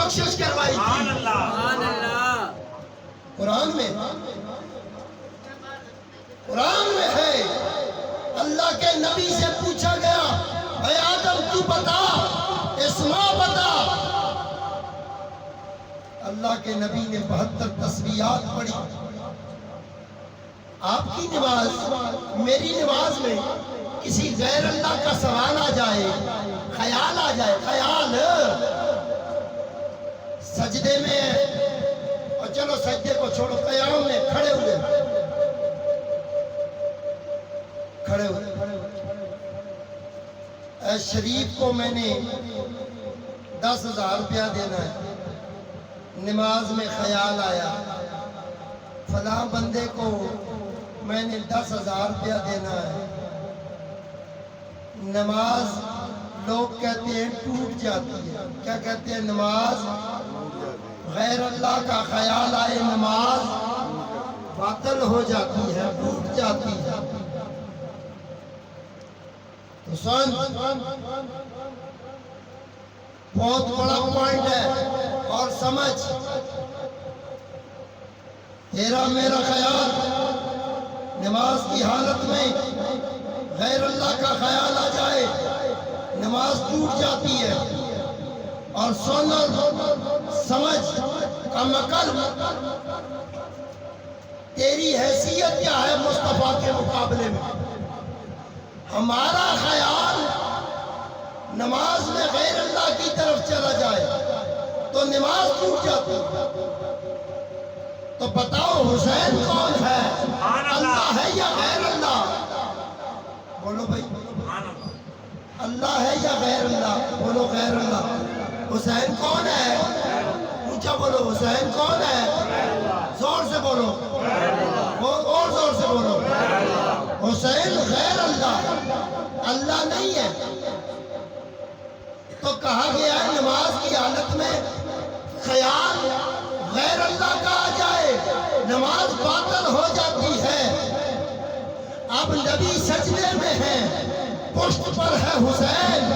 بخشش کروائی تھی؟ قرآن میں ہے، اللہ کے نبی سے پوچھا گیا اے آدم تو بتا، اسما بتا۔ اللہ کے نبی نے 72 تسبیحات پڑھی۔ آپ کی نماز، میری نماز میں کسی غیر اللہ کا سوال آ جائے، خیال آ جائے، خیال سجدے میں، اور چلو سجدے کو چھوڑو، قیام میں کھڑے ہوئے، اے شریف کو میں نے 10,000 روپیہ دینا ہے، نماز میں خیال آیا فلاں بندے کو میں نے 10,000 روپیہ دینا ہے، نماز لوگ کہتے ہیں ٹوٹ جاتی ہے۔ کیا کہتے ہیں؟ نماز، غیر اللہ کا خیال آئے نماز باطل ہو جاتی ہے، ٹوٹ جاتی ہے۔ تو سن، بہت بڑا پوائنٹ ہے، اور سمجھ، تیرا میرا خیال نماز کی حالت میں غیر اللہ کا خیال آ جائے، نماز ٹوٹ جاتی ہے۔ اور سن اور سمجھ، کم عقل، تیری حیثیت کیا ہے مصطفیٰ کے مقابلے میں؟ ہمارا خیال نماز میں غیر اللہ کی طرف چلا جائے تو نماز ٹوٹ جاتی ہے۔ تو بتاؤ حسین کون ہے؟ اللہ ہے یا غیر اللہ؟ بولو بھائی، اللہ ہے یا غیر اللہ؟ بولو غیر اللہ۔ حسین کون ہے؟ اونچا بولو، حسین کون ہے؟ زور سے بولو، اور زور سے بولو۔ حسین غیر اللہ، اللہ نہیں ہے۔ تو کہا گیا ہے نماز کی حالت میں خیال غیر اللہ کا آ جائے نماز باطل ہو جاتی ہے۔ اب نبی سجدے میں ہے، پشت پر ہے حسین،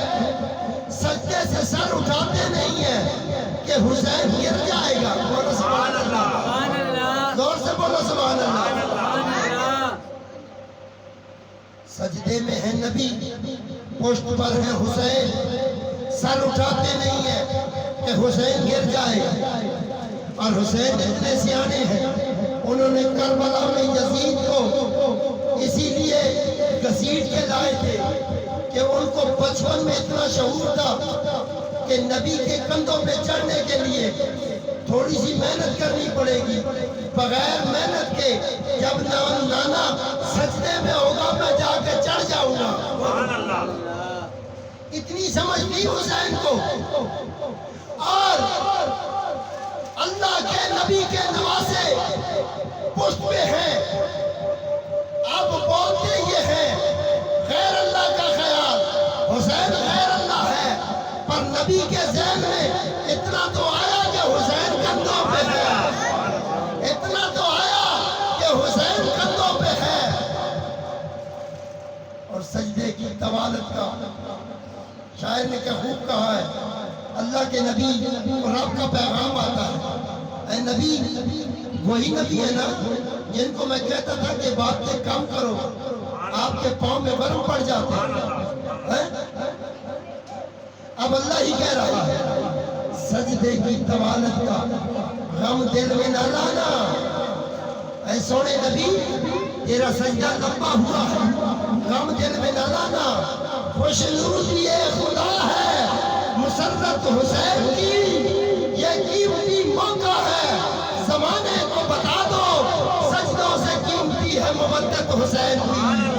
سجدے سے سر اٹھاتے نہیں ہیں کہ حسین گر جائے گا۔ بولو سبحان اللہ، زور سے بولو سبحان اللہ۔ سجدے میں ہے نبی، پشت پر ہے حسین، سر اٹھاتے نہیں ہیں کہ حسین گر جائے گا۔ اور حسین اتنے سیانے ہیں، انہوں نے کربلا میں یزید کو اسی لیے گھسیٹ کے لائے تھے کہ ان کو بچپن میں اتنا شعور تھا کہ نبی کے کندھوں پہ چڑھنے کے لیے تھوڑی سی محنت کرنی پڑے گی، بغیر محنت کے جب نانا سجدے میں ہوگا میں جا کے چڑھ جاؤں گا۔ اتنی سمجھ تھی حسین کو۔ اور اللہ کے نبی کے نواسے پشت پہ ہیں، اب بولتے یہ ہیں غیر اللہ کا خیال، حسین غیر اللہ ہے، پر نبی کے ذہن میں اتنا تو آیا کہ حسین کندھوں پہ ہے، اتنا تو آیا کہ حسین کندھوں پہ ہے۔ اور سجدے کی طوالت کا شاعر نے کیا خوب کہا ہے، اللہ کے نبی کو رب کا پیغام آتا ہے۔ اے نبی، وہی نبی ہے نا جن کو میں کہتا تھا کہ باتیں کم کرو، آپ کے پاؤں میں ورم پڑ جاتے ہیں۔ اب اللہ ہی کہہ رہا ہے سجدے کی طوالت کا غم دل میں نہ لانا۔ اے سونے نبی، تیرا سجدہ لمبا ہوا ہے، غم دل میں نہ لانا۔ خوش نور یہ خدا ہے مسرت حسین کی، یہ قیمتی موقع ہے زمانے کو بتا دو، سجدوں سے قیمتی ہے مودت حسین کی۔